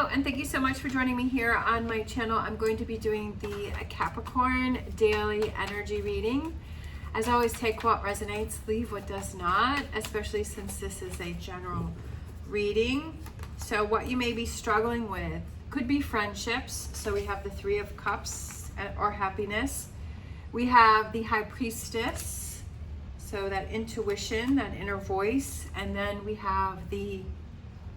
Hello, and thank you so much for joining me here on my channel. I'm going to be doing the Capricorn daily energy reading. As always, take what resonates, leave what does not, especially since this is a general reading. So what you may be struggling with could be friendships. So we have the Three of Cups or happiness. We have the High Priestess, so that intuition, that inner voice, and then we have the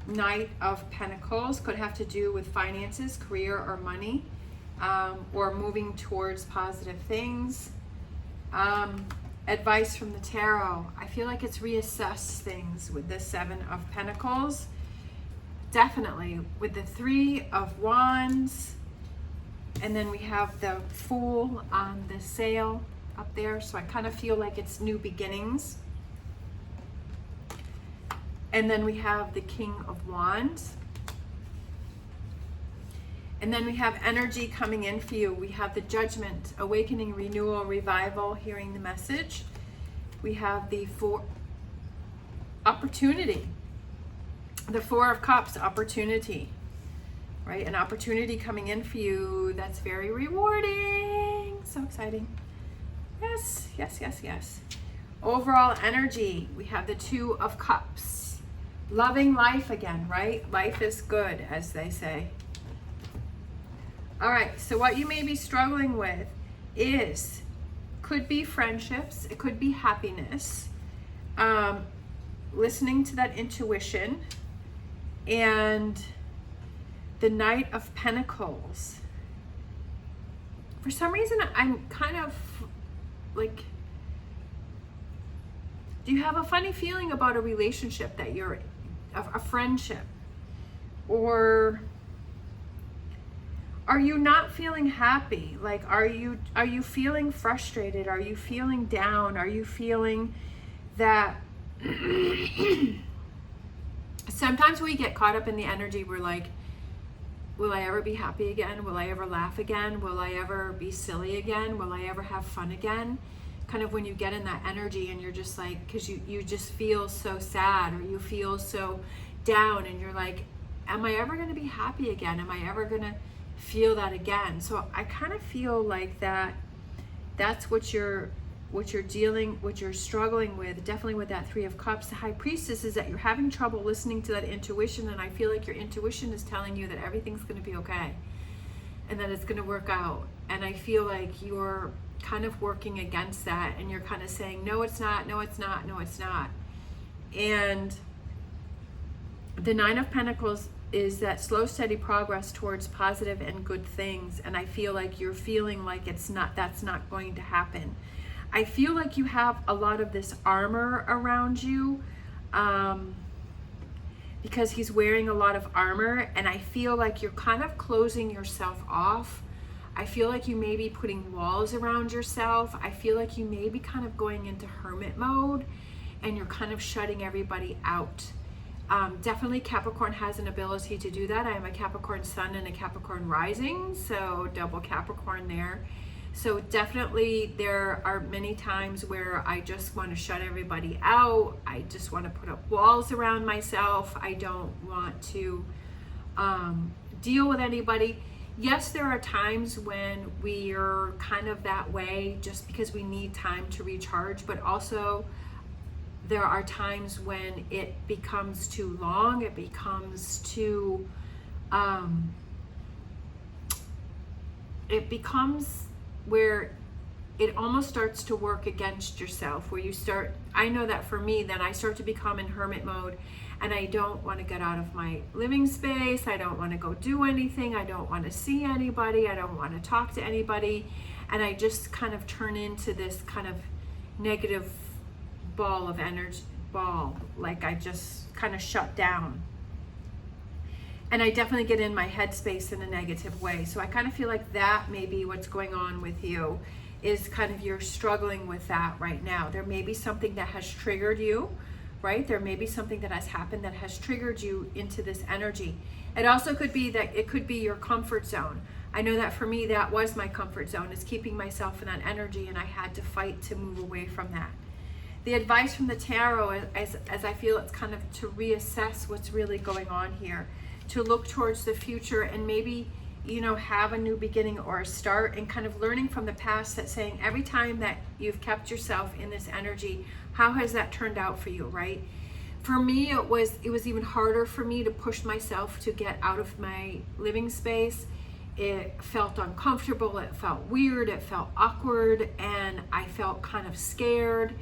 Knight of Pentacles. Could have to do with finances, career, or money, or moving towards positive things. Advice from the tarot. I feel like it's reassess things with the Seven of Pentacles. Definitely with the Three of Wands. And then we have the Fool on the sail up there. So I kind of feel like it's new beginnings. And then we have the King of Wands. And then we have energy coming in for you. We have the Judgment, awakening, renewal, revival, hearing the message. We have the opportunity. The Four of Cups, opportunity, right? An opportunity coming in for you that's very rewarding. So exciting. Yes, yes, yes, yes. Overall energy, we have the Two of Cups. Loving life again, right? Life is good, as they say. All right, so what you may be struggling with could be friendships, it could be happiness, listening to that intuition, and the Knight of Pentacles. For some reason, I'm kind of like, do you have a funny feeling about a relationship that you're in? A friendship? Or are you not feeling happy? Like, are you feeling frustrated? Are you feeling down? Are you feeling that sometimes we get caught up in the energy, we're like, will I ever be happy again? Will I ever laugh again? Will I ever be silly again? Will I ever have fun again? Kind of when you get in that energy and you're just like, because you just feel so sad, or you feel so down, and you're like, am I ever going to be happy again? Am I ever going to feel that again? So I kind of feel like that's what you're struggling with, definitely with that Three of Cups. The High Priestess is that you're having trouble listening to that intuition, and I feel like your intuition is telling you that everything's going to be okay and that it's going to work out. And I feel like you're kind of working against that, and you're kind of saying, no, it's not, no, it's not, no, it's not. And the Nine of Pentacles is that slow, steady progress towards positive and good things. And I feel like you're feeling like that's not going to happen. I feel like you have a lot of this armor around you, because he's wearing a lot of armor, and I feel like you're kind of closing yourself off. I feel like you may be putting walls around yourself. I feel like you may be kind of going into hermit mode, and you're kind of shutting everybody out. Definitely Capricorn has an ability to do that. I am a Capricorn sun and a Capricorn rising, so double Capricorn there. So definitely there are many times where I just want to shut everybody out. I just want to put up walls around myself. I don't want to deal with anybody. Yes, there are times when we're kind of that way just because we need time to recharge, but also there are times when it becomes too long, it becomes too, it becomes where it almost starts to work against yourself, where you start, I know that for me, then I start to become in hermit mode, and I don't want to get out of my living space. I don't want to go do anything. I don't want to see anybody. I don't want to talk to anybody. And I just kind of turn into this kind of negative ball of energy, like I just kind of shut down. And I definitely get in my headspace in a negative way. So I kind of feel like that may be what's going on with you, is kind of you're struggling with that right now. There may be something that has triggered you, right? There may be something that has happened that has triggered you into this energy. It also could be that it could be your comfort zone. I know that for me, that was my comfort zone, is keeping myself in that energy, and I had to fight to move away from that. The advice from the tarot, as I feel it's kind of to reassess what's really going on here. to look towards the future and maybe, you know, have a new beginning or a start, and kind of learning from the past, that saying every time that you've kept yourself in this energy, how has that turned out for you, right? For me, it was even harder for me to push myself to get out of my living space. It felt uncomfortable, it felt weird, it felt awkward, and I felt kind of scared.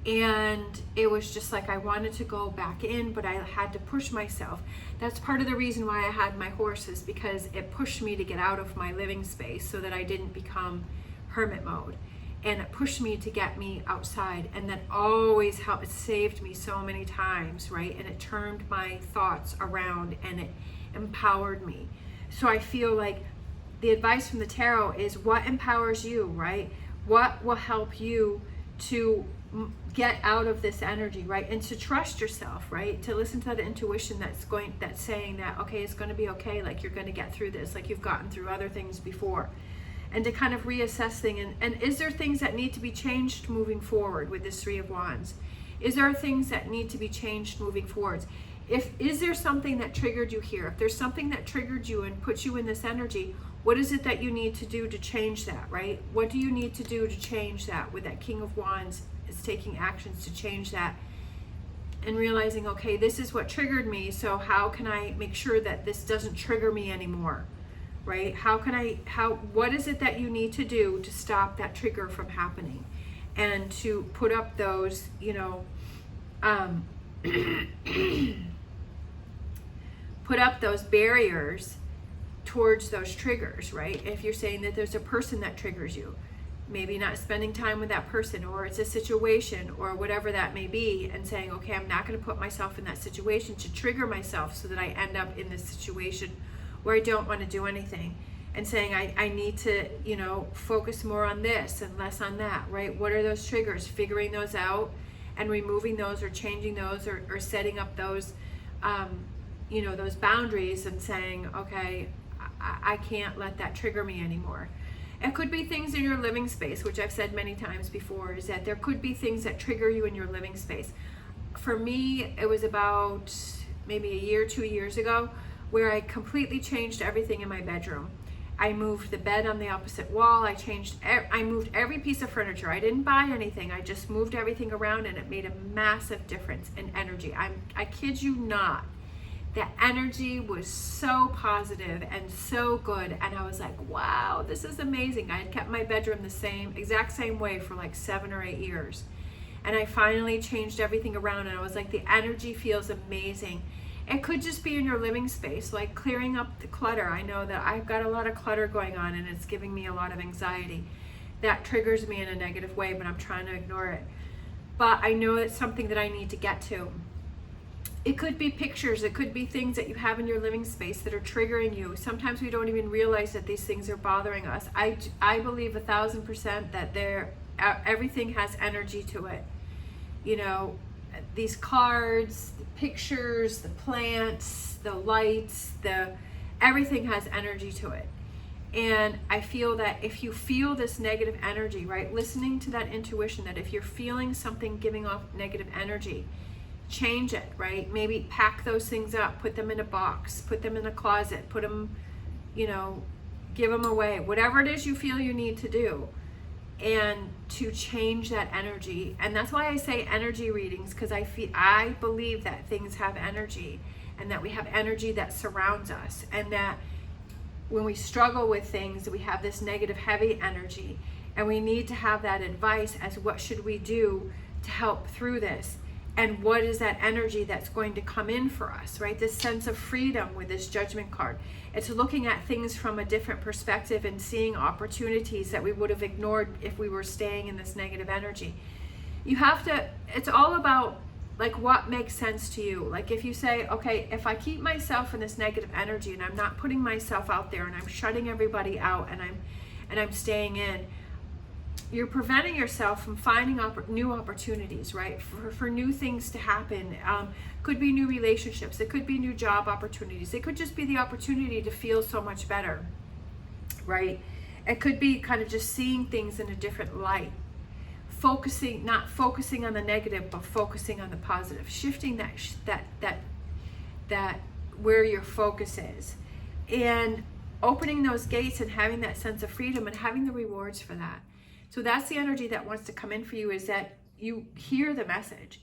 And it was just like I wanted to go back in, but I had to push myself. That's part of the reason why I had my horses, because it pushed me to get out of my living space so that I didn't become hermit mode. And it pushed me to get me outside, and that always helped. It saved me so many times, right? And it turned my thoughts around and it empowered me. So I feel like the advice from the tarot is what empowers you, right? What will help you to get out of this energy, right? And to trust yourself, right? To listen to that intuition that's saying that, okay, it's going to be okay, like you're going to get through this, like you've gotten through other things before. And to kind of reassess things, and is there things that need to be changed moving forward with this Three of Wands? Is there things that need to be changed moving forwards? Is there something that triggered you here? If there's something that triggered you and put you in this energy, what is it that you need to do to change that, right? What do you need to do to change that? With that King of Wands, it's taking actions to change that and realizing, okay, this is what triggered me, so how can I make sure that this doesn't trigger me anymore, right? What is it that you need to do to stop that trigger from happening, and to put up those, you know, put up those barriers towards those triggers, right? If you're saying that there's a person that triggers you, maybe not spending time with that person, or it's a situation or whatever that may be, and saying, okay, I'm not going to put myself in that situation to trigger myself so that I end up in this situation where I don't want to do anything, and saying I need to, you know, focus more on this and less on that, right? What are those triggers? Figuring those out and removing those, or changing those, or setting up those, you know, those boundaries, and saying, okay, I can't let that trigger me anymore. It could be things in your living space, which I've said many times before, is that there could be things that trigger you in your living space. For me, it was about maybe a year, 2 years ago, where I completely changed everything in my bedroom. I moved the bed on the opposite wall. I moved every piece of furniture. I didn't buy anything. I just moved everything around, and it made a massive difference in energy. I kid you not. The energy was so positive and so good, and I was like, wow, this is amazing. I had kept my bedroom the exact same way for like 7 or 8 years, and I finally changed everything around, and I was like, the energy feels amazing. It could just be in your living space, like clearing up the clutter. I know that I've got a lot of clutter going on, and it's giving me a lot of anxiety. That triggers me in a negative way, but I'm trying to ignore it. But I know it's something that I need to get to. It could be pictures, it could be things that you have in your living space that are triggering you. Sometimes we don't even realize that these things are bothering us. I believe 1000% that everything has energy to it. You know, these cards, the pictures, the plants, the lights, everything has energy to it. And I feel that if you feel this negative energy, right, listening to that intuition, that if you're feeling something giving off negative energy, change it, right? Maybe pack those things up, put them in a box, put them in a closet, put them, you know, give them away, whatever it is you feel you need to do, and to change that energy. And that's why I say energy readings, because I believe that things have energy, and that we have energy that surrounds us, and that when we struggle with things, we have this negative heavy energy, and we need to have that advice as what should we do to help through this. And what is that energy that's going to come in for us, right? This sense of freedom with this Judgment card. It's looking at things from a different perspective and seeing opportunities that we would have ignored if we were staying in this negative energy. It's all about like what makes sense to you. Like if you say, okay, if I keep myself in this negative energy and I'm not putting myself out there and I'm shutting everybody out and I'm staying in, you're preventing yourself from finding new opportunities, right? For new things to happen. Could be new relationships. It could be new job opportunities. It could just be the opportunity to feel so much better, right? It could be kind of just seeing things in a different light. Not focusing on the negative, but focusing on the positive. Shifting that where your focus is, and opening those gates and having that sense of freedom and having the rewards for that. So that's the energy that wants to come in for you, is that you hear the message.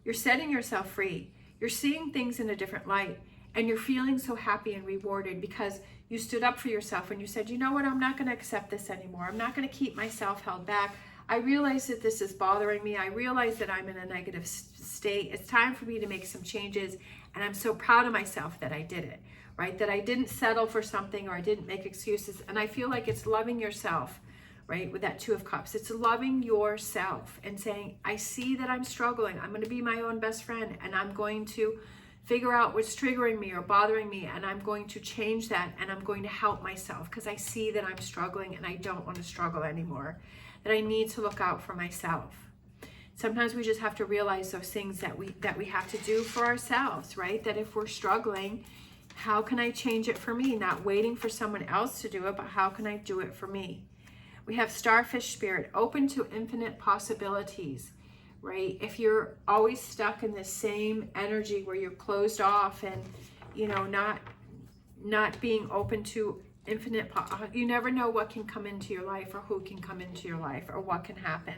You're setting yourself free. You're seeing things in a different light, and you're feeling so happy and rewarded because you stood up for yourself and you said, you know what, I'm not going to accept this anymore. I'm not going to keep myself held back. I realize that this is bothering me. I realize that I'm in a negative state. It's time for me to make some changes, and I'm so proud of myself that I did it, right? That I didn't settle for something, or I didn't make excuses. And I feel like it's loving yourself, right? With that Two of Cups, it's loving yourself and saying, I see that I'm struggling. I'm going to be my own best friend, and I'm going to figure out what's triggering me or bothering me, and I'm going to change that, and I'm going to help myself because I see that I'm struggling and I don't want to struggle anymore, that I need to look out for myself. Sometimes we just have to realize those things that we have to do for ourselves, right? That if we're struggling, how can I change it for me? Not waiting for someone else to do it, but how can I do it for me? We have Starfish Spirit, open to infinite possibilities, right? If you're always stuck in the same energy where you're closed off and, you know, not being open to infinite, you never know what can come into your life or who can come into your life or what can happen,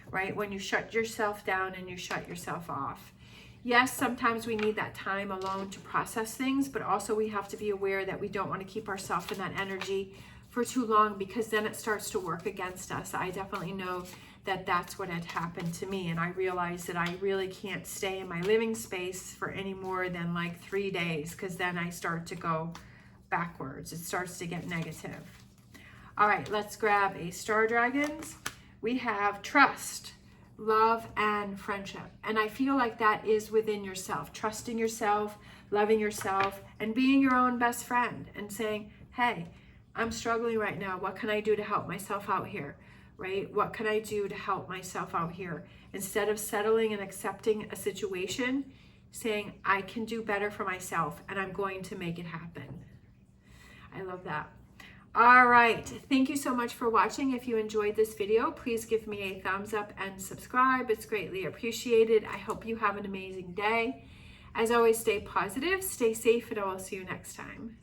right? When you shut yourself down and you shut yourself off. Yes, sometimes we need that time alone to process things, but also we have to be aware that we don't want to keep ourselves in that energy for too long, because then it starts to work against us. I definitely know that that's what had happened to me, and I realized that I really can't stay in my living space for any more than like 3 days, because then I start to go backwards. It starts to get negative. All right, let's grab a Star Dragons. We have trust, love, and friendship. And I feel like that is within yourself, trusting yourself, loving yourself, and being your own best friend and saying, hey, I'm struggling right now. What can I do to help myself out here, right? What can I do to help myself out here? Instead of settling and accepting a situation, saying, I can do better for myself and I'm going to make it happen. I love that. All right. Thank you so much for watching. If you enjoyed this video, please give me a thumbs up and subscribe. It's greatly appreciated. I hope you have an amazing day. As always, stay positive, stay safe, and I will see you next time.